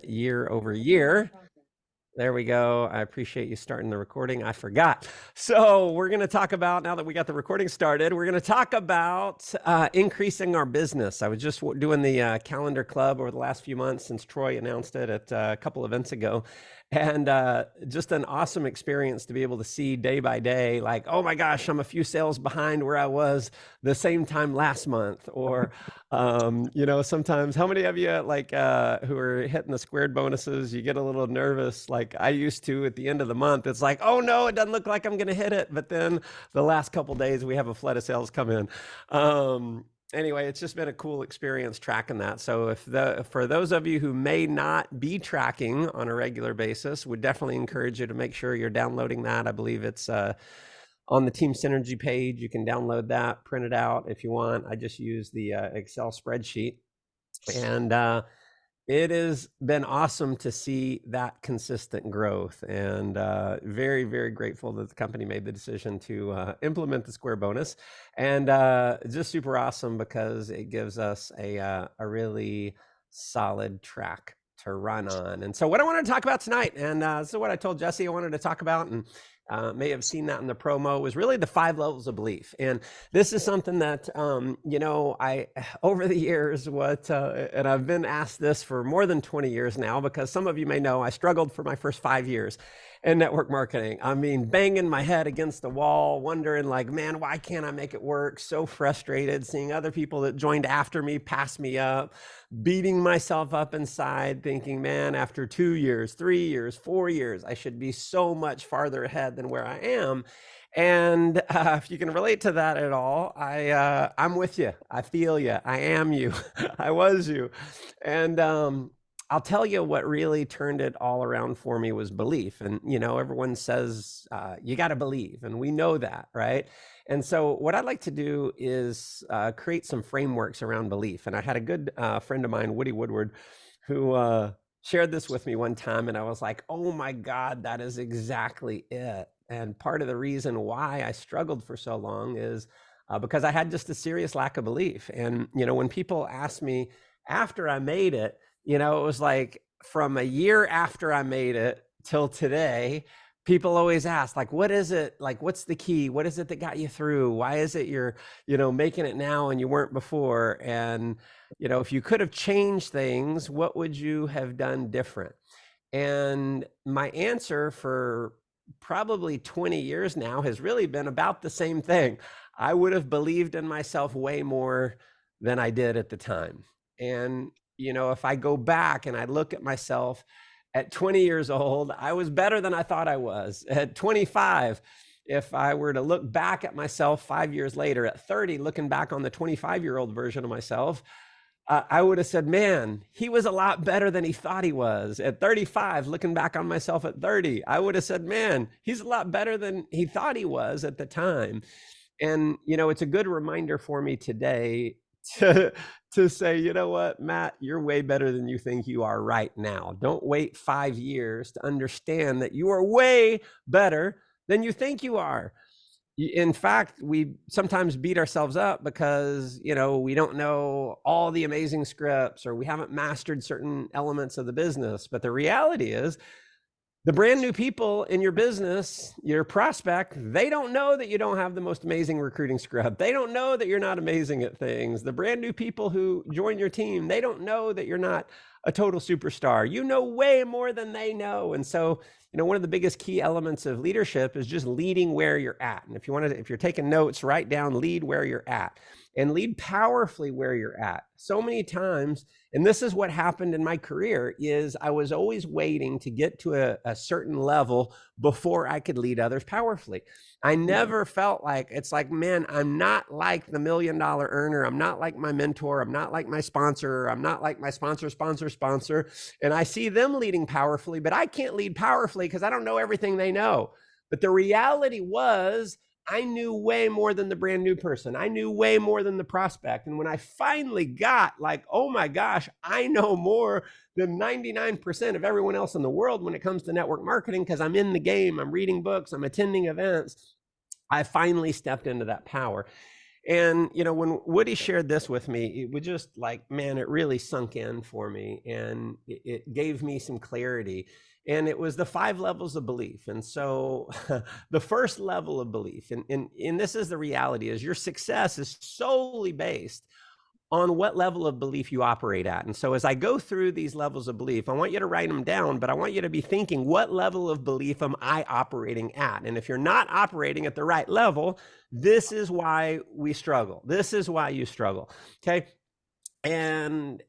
year over year. There we go. I appreciate you starting the recording. I forgot. So we're going to talk about, now that we got the recording started, we're going to talk about increasing our business. I was just doing the calendar club over the last few months since Troy announced it at a couple events ago. And just an awesome experience to be able to see day by day, like, oh my gosh, I'm a few sales behind where I was the same time last month. Or, sometimes, how many of you who are hitting the squared bonuses, you get a little nervous like I used to at the end of the month. It's like, oh no, it doesn't look like I'm going to hit it. But then the last couple days, we have a flood of sales come in. Anyway, it's just been a cool experience tracking that. So for those of you who may not be tracking on a regular basis, would definitely encourage you to make sure you're downloading that. I believe it's on the Team Synergy page. You can download that, print it out if you want. I just use the Excel spreadsheet. And it has been awesome to see that consistent growth, and very, very grateful that the company made the decision to implement the Square bonus, and just super awesome because it gives us a really solid track to run on. And so what I wanted to talk about tonight, and this is what I told Jesse I wanted to talk about, and may have seen that in the promo, was really the 5 levels of belief. And this is something that, I, over the years, and I've been asked this for more than 20 years now, because some of you may know I struggled for my first 5 years in network marketing. I mean, banging my head against the wall, wondering like, man, why can't I make it work? So frustrated, seeing other people that joined after me pass me up, beating myself up inside, thinking, man, after 2 years, 3 years, 4 years, I should be so much farther ahead than where I am. And if you can relate to that at all, I'm with you. I feel you. I am you. I was you. And I'll tell you what really turned it all around for me was belief. And, everyone says you got to believe, and we know that, right? And so what I'd like to do is create some frameworks around belief. And I had a good friend of mine, Woody Woodward, who shared this with me one time. And I was like, oh my God, that is exactly it. And part of the reason why I struggled for so long is because I had just a serious lack of belief. And, when people ask me after I made it, it was like from a year after I made it till today, people always ask, like, what is it? Like, what's the key? What is it that got you through? Why is it you're, making it now and you weren't before? And, if you could have changed things, what would you have done different? And my answer for probably 20 years now has really been about the same thing. I would have believed in myself way more than I did at the time. And, if I go back and I look at myself at 20 years old, I was better than I thought I was. At 25, if I were to look back at myself 5 years later, at 30, looking back on the 25-year-old version of myself, I would have said, man, he was a lot better than he thought he was. At 35, looking back on myself at 30, I would have said, man, he's a lot better than he thought he was at the time. And, it's a good reminder for me today to say, you know what, Matt, you're way better than you think you are right now. Don't wait 5 years to understand that you are way better than you think you are. In fact, we sometimes beat ourselves up because, we don't know all the amazing scripts, or we haven't mastered certain elements of the business. But the reality is, the brand new people in your business, your prospect, they don't know that you don't have the most amazing recruiting script. They don't know that you're not amazing at things. The brand new people who join your team, they don't know that you're not a total superstar. You know way more than they know. And so, one of the biggest key elements of leadership is just leading where you're at. And if you're taking notes, write down, lead where you're at, and lead powerfully where you're at. So many times, and this is what happened in my career, is I was always waiting to get to a certain level before I could lead others powerfully. I never felt like, it's like, man, I'm not like the $1 million earner. I'm not like my mentor. I'm not like my sponsor. I'm not like my sponsor. And I see them leading powerfully, but I can't lead powerfully because I don't know everything they know. But the reality was, I knew way more than the brand new person. I knew way more than the prospect. And when I finally got like, oh my gosh, I know more than 99% of everyone else in the world when it comes to network marketing, because I'm in the game, I'm reading books, I'm attending events, I finally stepped into that power. And, when Woody shared this with me, it was just like, man, it really sunk in for me, and it gave me some clarity. And it was the 5 levels of belief. And so the first level of belief, and this is the reality, is your success is solely based on what level of belief you operate at. And so as I go through these levels of belief, I want you to write them down, but I want you to be thinking, what level of belief am I operating at? And if you're not operating at the right level, this is why we struggle. This is why you struggle. Okay. And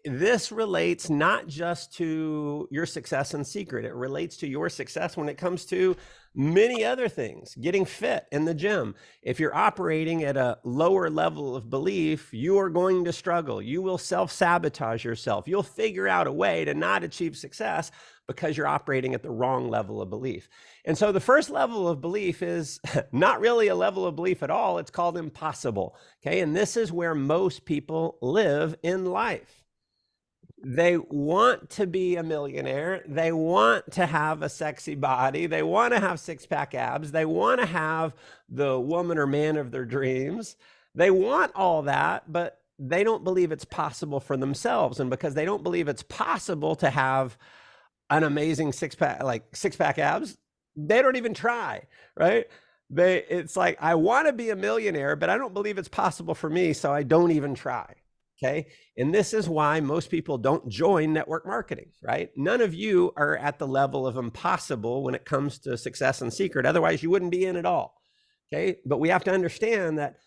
this relates not just to your success in secret. It relates to your success when it comes to many other things, getting fit in the gym. If you're operating at a lower level of belief, you are going to struggle. You will self-sabotage yourself. You'll figure out a way to not achieve success because you're operating at the wrong level of belief. And so the first level of belief is not really a level of belief at all. It's called impossible. Okay. And this is where most people live in life. They want to be a millionaire. They want to have a sexy body. They want to have six-pack abs. They want to have the woman or man of their dreams. They want all that, but they don't believe it's possible for themselves. And because they don't believe it's possible to have an amazing six-pack abs, they don't even try, right? It's like, I want to be a millionaire, but I don't believe it's possible for me, so I don't even try. Okay. And this is why most people don't join network marketing, right? None of you are at the level of impossible when it comes to success in secret. Otherwise, you wouldn't be in at all. Okay. But we have to understand that,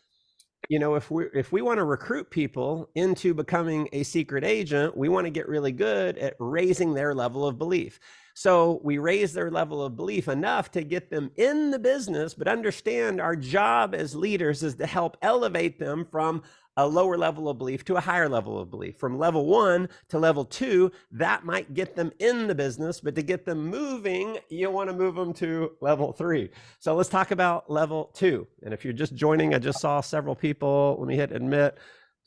if we want to recruit people into becoming a secret agent, we want to get really good at raising their level of belief. So we raise their level of belief enough to get them in the business, but understand our job as leaders is to help elevate them from a lower level of belief to a higher level of belief. From level 1 to level 2, that might get them in the business, but to get them moving, you want to move them to level 3. So let's talk about level 2. And if you're just joining, I just saw several people. Let me hit admit.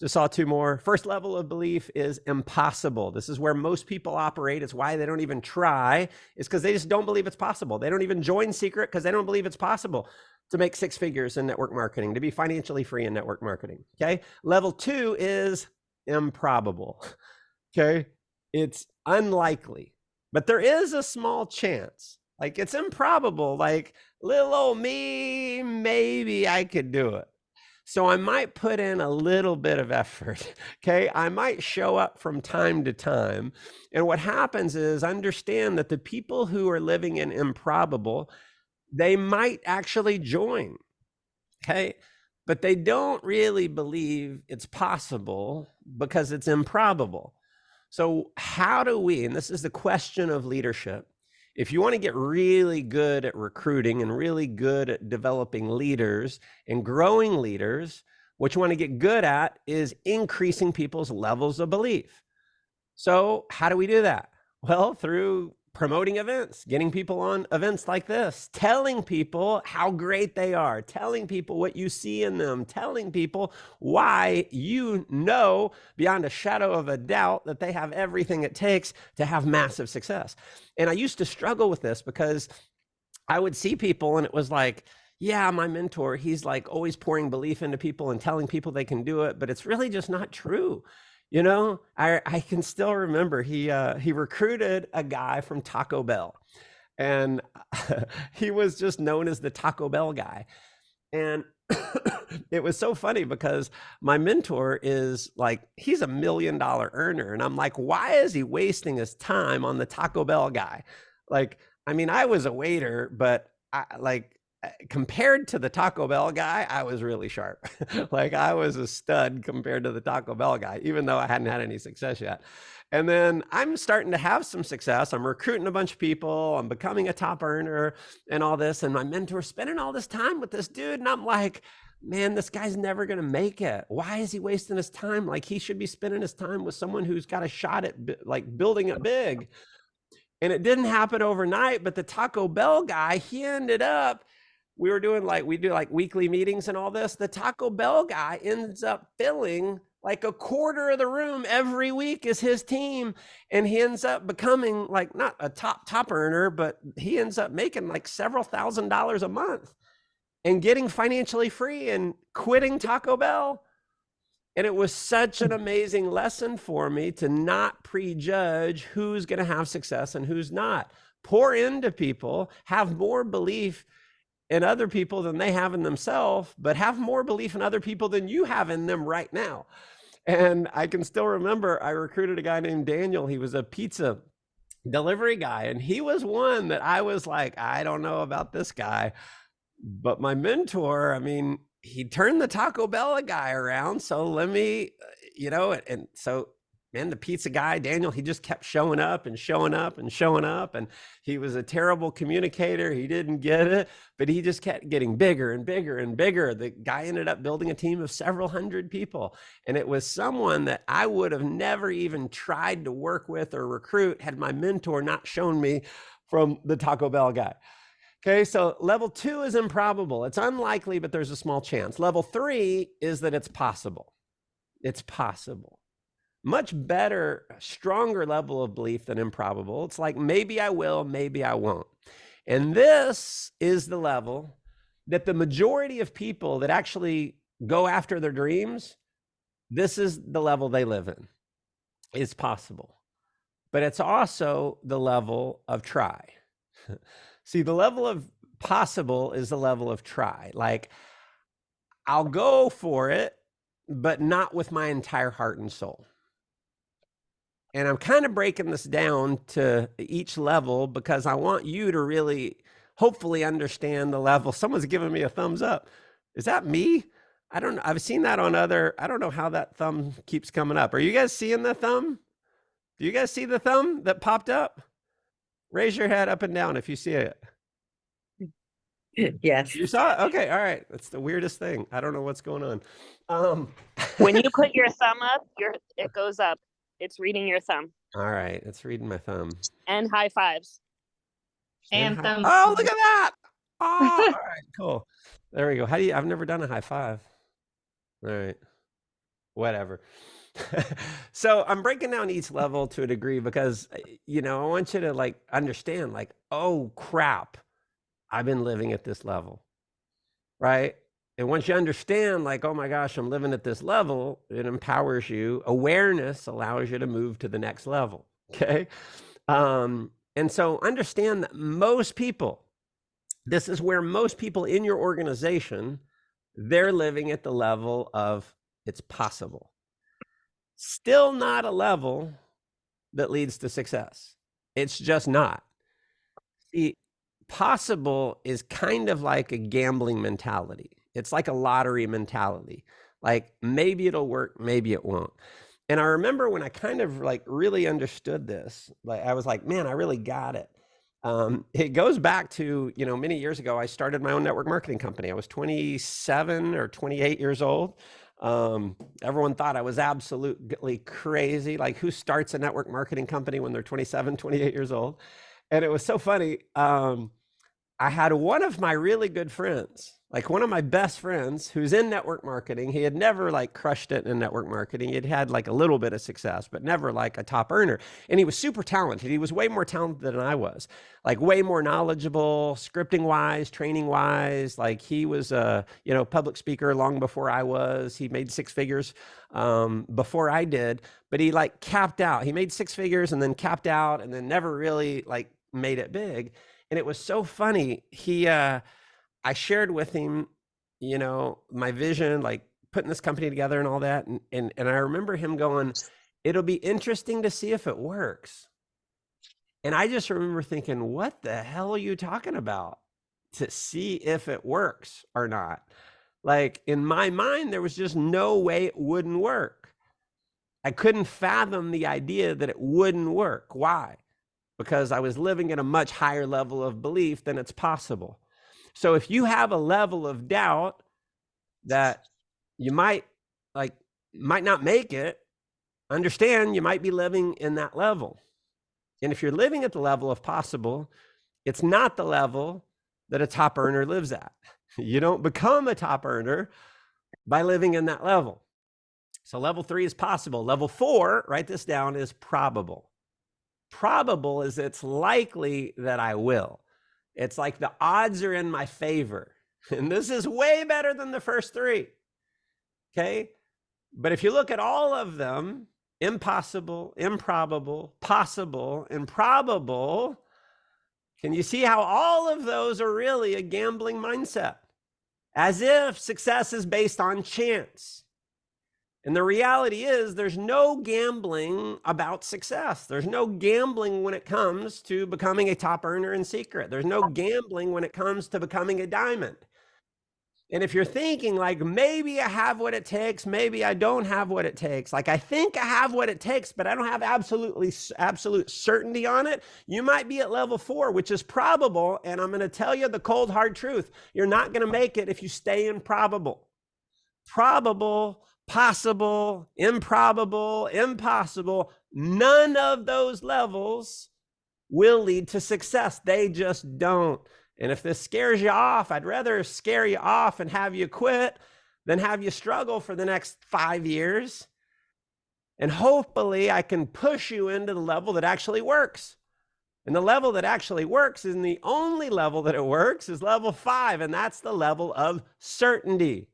Just saw 2 more. First level of belief is impossible. This is where most people operate. It's why they don't even try. It's because they just don't believe it's possible. They don't even join secret because they don't believe it's possible to make 6 figures in network marketing, to be financially free in network marketing. Okay. Level 2 is improbable. Okay. It's unlikely, but there is a small chance. Like, it's improbable. Like, little old me, maybe I could do it. So I might put in a little bit of effort. Okay. I might show up from time to time. And what happens is, understand that the people who are living in improbable, they might actually join. Okay. But they don't really believe it's possible because it's improbable. So how do we, and this is the question of leadership, if you want to get really good at recruiting and really good at developing leaders and growing leaders, what you want to get good at is increasing people's levels of belief. So how do we do that? Well, through promoting events, getting people on events like this, telling people how great they are, telling people what you see in them, telling people why you know beyond a shadow of a doubt that they have everything it takes to have massive success. And I used to struggle with this because I would see people and it was like, yeah, my mentor, he's like always pouring belief into people and telling people they can do it, but it's really just not true. I can still remember he recruited a guy from Taco Bell, and he was just known as the Taco Bell guy. And it was so funny because my mentor is like, he's $1 million earner. And I'm like, why is he wasting his time on the Taco Bell guy? Like, I mean, I was a waiter, but compared to the Taco Bell guy, I was really sharp. Like, I was a stud compared to the Taco Bell guy, even though I hadn't had any success yet. And then I'm starting to have some success. I'm recruiting a bunch of people. I'm becoming a top earner and all this. And my mentor's spending all this time with this dude. And I'm like, man, this guy's never going to make it. Why is he wasting his time? Like, he should be spending his time with someone who's got a shot at like building it big. And it didn't happen overnight, but the Taco Bell guy, he ended up, we do like weekly meetings and all this. The Taco Bell guy ends up filling like a quarter of the room every week is his team. And he ends up becoming like not a top earner, but he ends up making like several $1,000s a month. and getting financially free and quitting Taco Bell. And it was such an amazing lesson for me to not prejudge who's going to have success and who's not. Pour into people, have more belief in other people than they have in themselves, but have more belief in other people than you have in them right now. And I can still remember I recruited a guy named Daniel. He was a pizza delivery guy, and he was one that I was like, I don't know about this guy. But my mentor, I mean, he turned the Taco Bell guy around. So let me, and so, man, the pizza guy, Daniel, he just kept showing up and showing up and showing up. And he was a terrible communicator. He didn't get it, but he just kept getting bigger and bigger and bigger. The guy ended up building a team of several hundred people. And it was someone that I would have never even tried to work with or recruit had my mentor not shown me from the Taco Bell guy. Okay, so level 2 is improbable. It's unlikely, but there's a small chance. Level 3 is that it's possible. It's possible. Much better, stronger level of belief than improbable. It's like maybe I will, maybe I won't. And this is the level that the majority of people that actually go after their dreams, this is the level they live in. It's possible. But it's also the level of try. See, the level of possible is the level of try. Like, I'll go for it, but not with my entire heart and soul. And I'm kind of breaking this down to each level because I want you to really, hopefully, understand the level. Someone's giving me a thumbs up. Is that me? I don't know. I've seen that on other, I don't know how that thumb keeps coming up. Are you guys seeing the thumb? Do you guys see the thumb that popped up? Raise your head up and down if you see it. Yes. You saw it? Okay. All right. That's the weirdest thing. I don't know what's going on. When you put your thumb up, it goes up. It's reading your thumb. All right. It's reading my thumb. And high fives. And thumbs. Oh, look at that. Oh, all right. Cool. There we go. I've never done a high five. All right. Whatever. So I'm breaking down each level to a degree because, I want you to understand oh crap, I've been living at this level, right? And once you understand oh my gosh, I'm living at this level, it empowers you. Awareness allows you to move to the next level. Okay. And so understand that most people, this is where most people in your organization, they're living at the level of it's possible. Still not a level that leads to success. It's just not. See, possible is kind of like a gambling mentality. It's like a lottery mentality. Like maybe it'll work, maybe it won't. And I remember when I kind of really understood this, I was like, man, I really got it. It goes back to, many years ago, I started my own network marketing company. I was 27 or 28 years old. Everyone thought I was absolutely crazy. Like, who starts a network marketing company when they're 27, 28 years old? And it was so funny. I had one of my really good friends, one of my best friends who's in network marketing. He had never crushed it in network marketing. He'd had a little bit of success, but never a top earner. And he was super talented. He was way more talented than I was, way more knowledgeable, scripting wise, training wise. He was a, public speaker long before I was. He made 6 figures before I did, but he capped out. He made 6 figures and then capped out and then never really made it big. And it was so funny. I shared with him, my vision, putting this company together and all that. And I remember him going, it'll be interesting to see if it works. And I just remember thinking, what the hell are you talking about? To see if it works or not. In my mind, there was just no way it wouldn't work. I couldn't fathom the idea that it wouldn't work. Why? Because I was living at a much higher level of belief than it's possible. So if you have a level of doubt that you might not make it, understand you might be living in that level. And if you're living at the level of possible, it's not the level that a top earner lives at. You don't become a top earner by living in that level. So level 3 is possible. Level 4, write this down, is probable. Probable is it's likely that I will. It's the odds are in my favor. And this is way better than the first three. Okay. But if you look at all of them, impossible, improbable, possible, and probable, can you see how all of those are really a gambling mindset? As if success is based on chance. And the reality is there's no gambling about success. There's no gambling when it comes to becoming a top earner in secret. There's no gambling when it comes to becoming a diamond. And if you're thinking like, maybe I have what it takes, maybe I don't have what it takes, like I think I have what it takes, but I don't have absolute certainty on it, you might be at level 4, which is probable. And I'm going to tell you the cold, hard truth. You're not going to make it if you stay in probable. Probable, possible, improbable, impossible, none of those levels will lead to success. They just don't. And if this scares you off, I'd rather scare you off and have you quit than have you struggle for the next 5 years. And hopefully I can push you into the level that actually works. And the level that actually works, and the only level that it works, is level 5. And that's the level of certainty.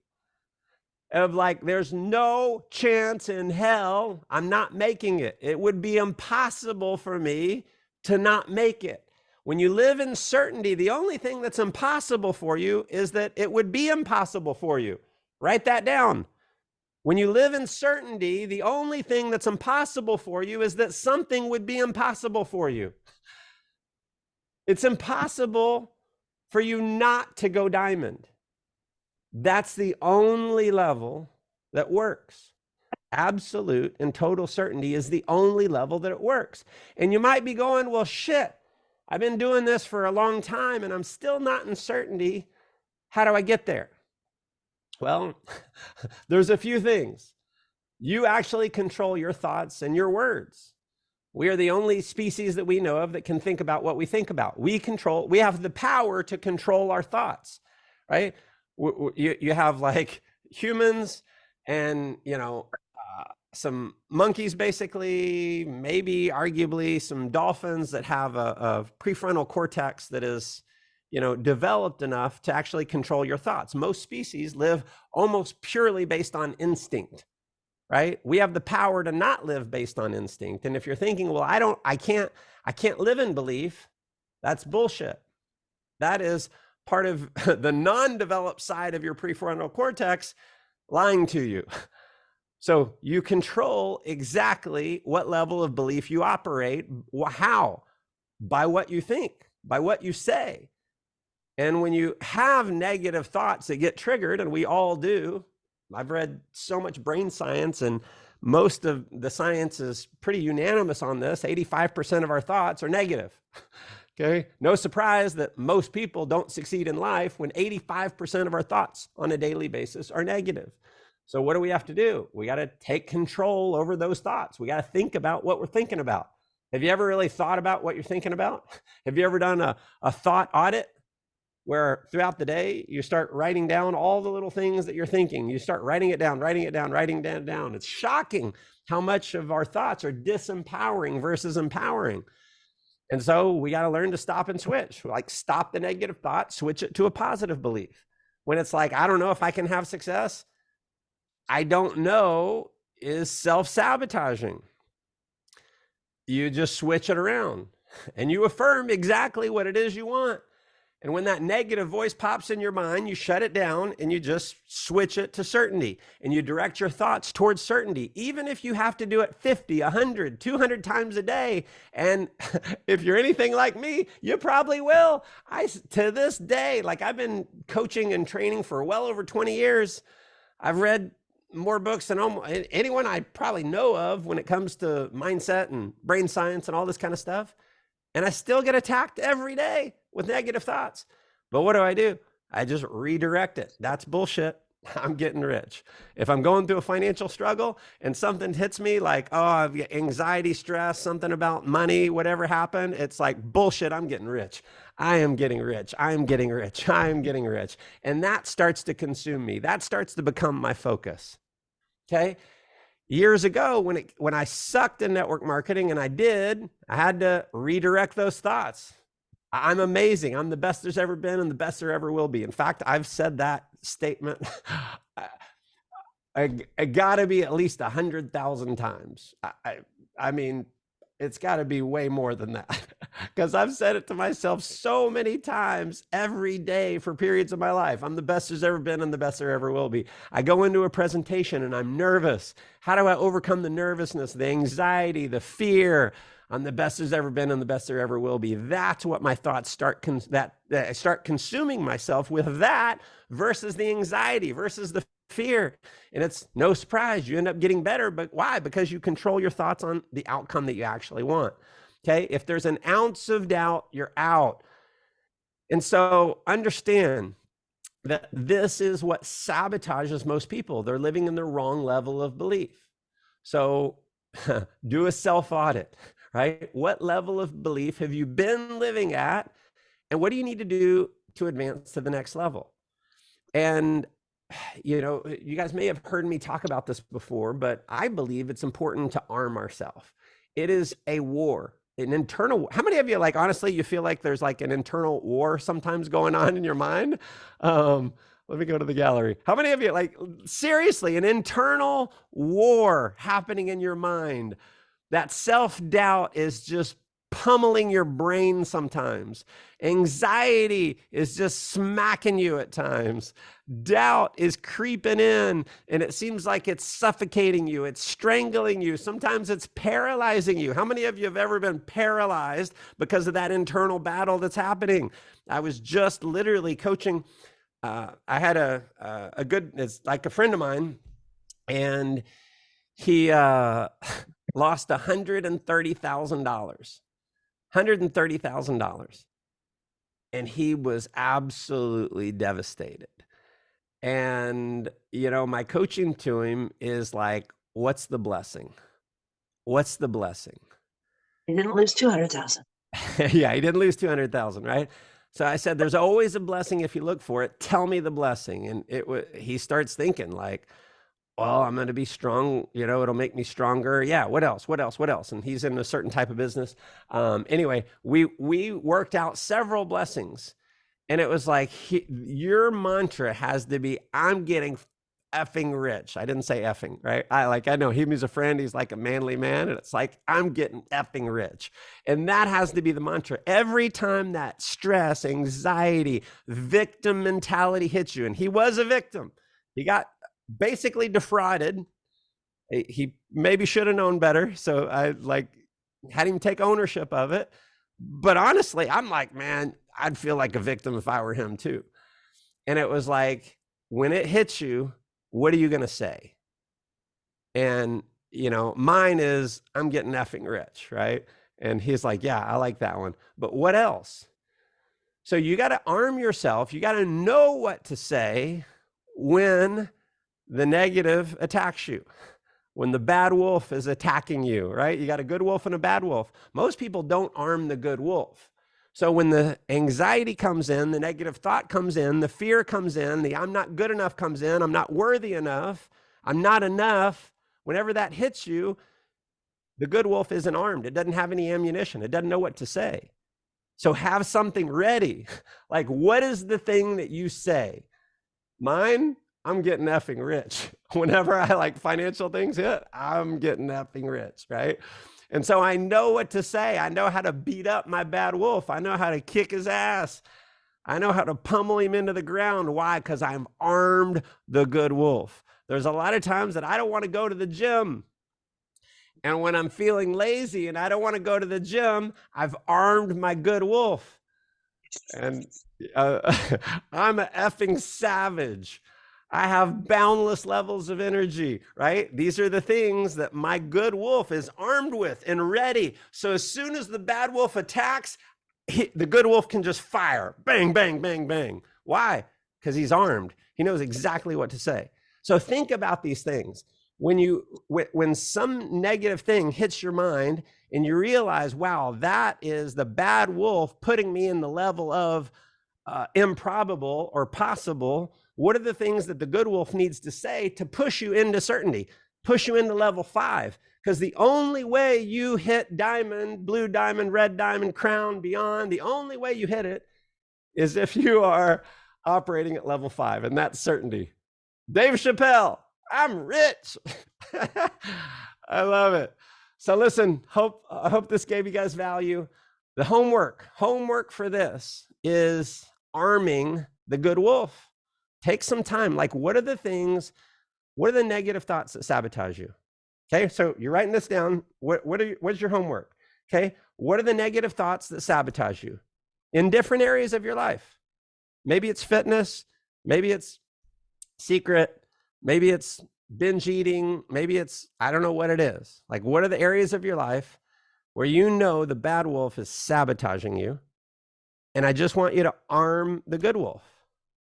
Of like, there's no chance in hell I'm not making it. It would be impossible for me to not make it. When you live in certainty, the only thing that's impossible for you is that it would be impossible for you. Write that down. When you live in certainty, the only thing that's impossible for you is that something would be impossible for you. It's impossible for you not to go diamond. That's the only level that works. Absolute and total certainty is the only level that it works. And you might be going, well, shit, I've been doing this for a long time and I'm still not in certainty. How do I get there? Well, there's a few things. You actually control your thoughts and your words. We are the only species that we know of that can think about what we think about. We have the power to control our thoughts, right? You have like humans and, some monkeys, basically, maybe arguably some dolphins that have a prefrontal cortex that is, developed enough to actually control your thoughts. Most species live almost purely based on instinct, right? We have the power to not live based on instinct. And if you're thinking, well, I can't live in belief, that's bullshit. That is part of the non-developed side of your prefrontal cortex lying to you. So you control exactly what level of belief you operate. How? By what you think, by what you say. And when you have negative thoughts that get triggered, and we all do, I've read so much brain science, and most of the science is pretty unanimous on this. 85% of our thoughts are negative. Okay. No surprise that most people don't succeed in life when 85% of our thoughts on a daily basis are negative. So what do we have to do? We got to take control over those thoughts. We got to think about what we're thinking about. Have you ever really thought about what you're thinking about? Have you ever done a thought audit where throughout the day you start writing down all the little things that you're thinking? You start writing it down, writing it down, writing it down. It's shocking how much of our thoughts are disempowering versus empowering. And so we got to learn to stop and switch. Like, stop the negative thought, switch it to a positive belief. When it's like, I don't know if I can have success, I don't know is self-sabotaging. You just switch it around and you affirm exactly what it is you want. And when that negative voice pops in your mind, you shut it down and you just switch it to certainty, and you direct your thoughts towards certainty, even if you have to do it 50, 100, 200 times a day. And if you're anything like me, you probably will. To this day, like, I've been coaching and training for well over 20 years. I've read more books than almost anyone I probably know of when it comes to mindset and brain science and all this kind of stuff. And I still get attacked every day with negative thoughts. But what do? I just redirect it. That's bullshit. I'm getting rich. If I'm going through a financial struggle and something hits me like, oh, I've got anxiety, stress, something about money, whatever happened, it's like, bullshit, I'm getting rich. I am getting rich. I'm getting rich. I'm getting rich. And that starts to consume me. That starts to become my focus. Okay. Years ago, when I sucked in network marketing, and I had to redirect those thoughts. I'm amazing. I'm the best there's ever been and the best there ever will be. In fact, I've said that statement I gotta be at least 100,000 times. I mean, it's gotta be way more than that because I've said it to myself so many times every day for periods of my life. I'm the best there's ever been and the best there ever will be. I go into a presentation and I'm nervous. How do I overcome the nervousness, the anxiety, the fear? I'm the best there's ever been and the best there ever will be. That's what my thoughts start I start consuming myself with that versus the anxiety versus the fear. And it's no surprise you end up getting better. But why? Because you control your thoughts on the outcome that you actually want. Okay. If there's an ounce of doubt, you're out. And so understand that this is what sabotages most people. They're living in the wrong level of belief. So do a self audit, right? What level of belief have you been living at? And what do you need to do to advance to the next level? And you know, you guys may have heard me talk about this before, but I believe it's important to arm ourselves. It is a war, an internal. How many of you, like, honestly, you feel like there's like an internal war sometimes going on in your mind? Let me go to the gallery. How many of you, like, seriously, an internal war happening in your mind? That self-doubt is just pummeling your brain sometimes. Anxiety is just smacking you at times. Doubt is creeping in and it seems like it's suffocating you. It's strangling you. Sometimes it's paralyzing you. How many of you have ever been paralyzed because of that internal battle that's happening? I was just literally coaching. I had a good, it's like a friend of mine, and he lost $130,000. $130,000. And he was absolutely devastated. And, you know, my coaching to him is like, what's the blessing? What's the blessing? He didn't lose 200,000. Yeah, he didn't lose 200,000, right? So I said, there's always a blessing if you look for it. Tell me the blessing. And he starts thinking like, well, I'm going to be strong. You know, it'll make me stronger. Yeah. What else? What else? What else? And he's in a certain type of business. Anyway, we worked out several blessings, and it was like, your mantra has to be, I'm getting effing rich. I didn't say effing, right? I know he's a friend. He's like a manly man. And it's like, I'm getting effing rich. And that has to be the mantra. Every time that stress, anxiety, victim mentality hits you, and he was a victim, he got basically defrauded. He maybe should have known better. So I like had him take ownership of it. But honestly, I'm like, man, I'd feel like a victim if I were him too. And it was like, when it hits you, what are you going to say? And, you know, mine is, I'm getting effing rich, right? And he's like, yeah, I like that one. But what else? So you got to arm yourself. You got to know what to say when the negative attacks you, when the bad wolf is attacking you, right? You got a good wolf and a bad wolf. Most people don't arm the good wolf. So when the anxiety comes in, the negative thought comes in, the fear comes in, the I'm not good enough comes in, I'm not worthy enough, I'm not enough. Whenever that hits you, the good wolf isn't armed. It doesn't have any ammunition. It doesn't know what to say. So have something ready. Like, what is the thing that you say? Mine, I'm getting effing rich. Whenever I like financial things hit, I'm getting effing rich, right? And so I know what to say. I know how to beat up my bad wolf. I know how to kick his ass. I know how to pummel him into the ground. Why? Because I'm armed the good wolf. There's a lot of times that I don't want to go to the gym. And when I'm feeling lazy and I don't want to go to the gym, I've armed my good wolf. And I'm an effing savage. I have boundless levels of energy, right? These are the things that my good wolf is armed with and ready. So as soon as the bad wolf attacks, the good wolf can just fire. Bang, bang, bang, bang. Why? Because he's armed. He knows exactly what to say. So think about these things. When some negative thing hits your mind and you realize, wow, that is the bad wolf putting me in the level of improbable or possible, what are the things that the good wolf needs to say to push you into certainty, push you into level 5? Because the only way you hit diamond, blue diamond, red diamond, crown, beyond, the only way you hit it is if you are operating at level 5, and that's certainty. Dave Chappelle, I'm rich. I love it. So listen, I hope this gave you guys value. The homework for this is arming the good wolf. Take some time. Like, what are the negative thoughts that sabotage you? Okay, so you're writing this down. What's your homework? Okay, what are the negative thoughts that sabotage you in different areas of your life? Maybe it's fitness, maybe it's secret, maybe it's binge eating, maybe it's, I don't know what it is. Like, what are the areas of your life where you know the bad wolf is sabotaging you? And I just want you to arm the good wolf.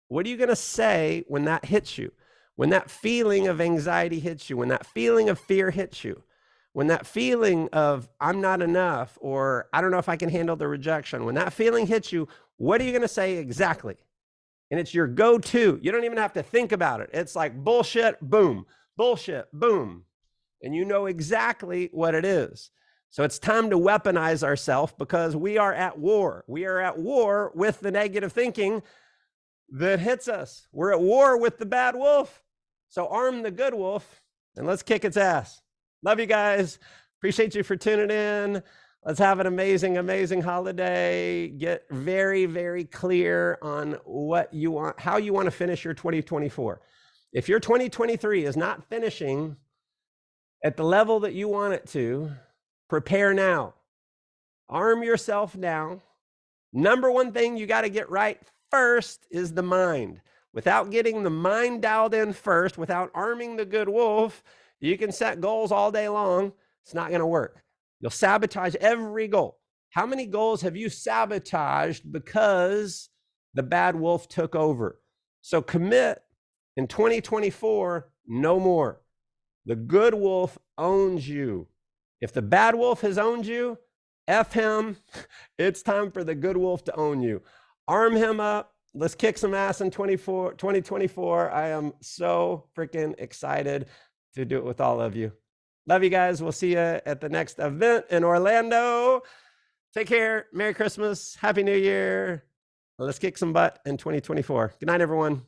What are you going to say when that hits you? When that feeling of anxiety hits you, when that feeling of fear hits you, when that feeling of I'm not enough, or I don't know if I can handle the rejection, when that feeling hits you, what are you going to say exactly? And it's your go-to. You don't even have to think about it. It's like bullshit, boom, bullshit, boom. And you know exactly what it is. So it's time to weaponize ourselves, because we are at war. We are at war with the negative thinking that hits us. We're at war with the bad wolf. So arm the good wolf and let's kick its ass. Love you guys. Appreciate you for tuning in. Let's have an amazing, amazing holiday. Get very, very clear on what you want, how you want to finish your 2024. If your 2023 is not finishing at the level that you want it to, prepare now. Arm yourself now. Number one thing you got to get right first is the mind. Without getting the mind dialed in first, without arming the good wolf, you can set goals all day long. It's not going to work. You'll sabotage every goal. How many goals have you sabotaged because the bad wolf took over? So commit in 2024, no more. The good wolf owns you. If the bad wolf has owned you, F him. It's time for the good wolf to own you. Arm him up. Let's kick some ass in 2024. I am so freaking excited to do it with all of you. Love you guys. We'll see you at the next event in Orlando. Take care. Merry Christmas. Happy New Year. Let's kick some butt in 2024. Good night, everyone.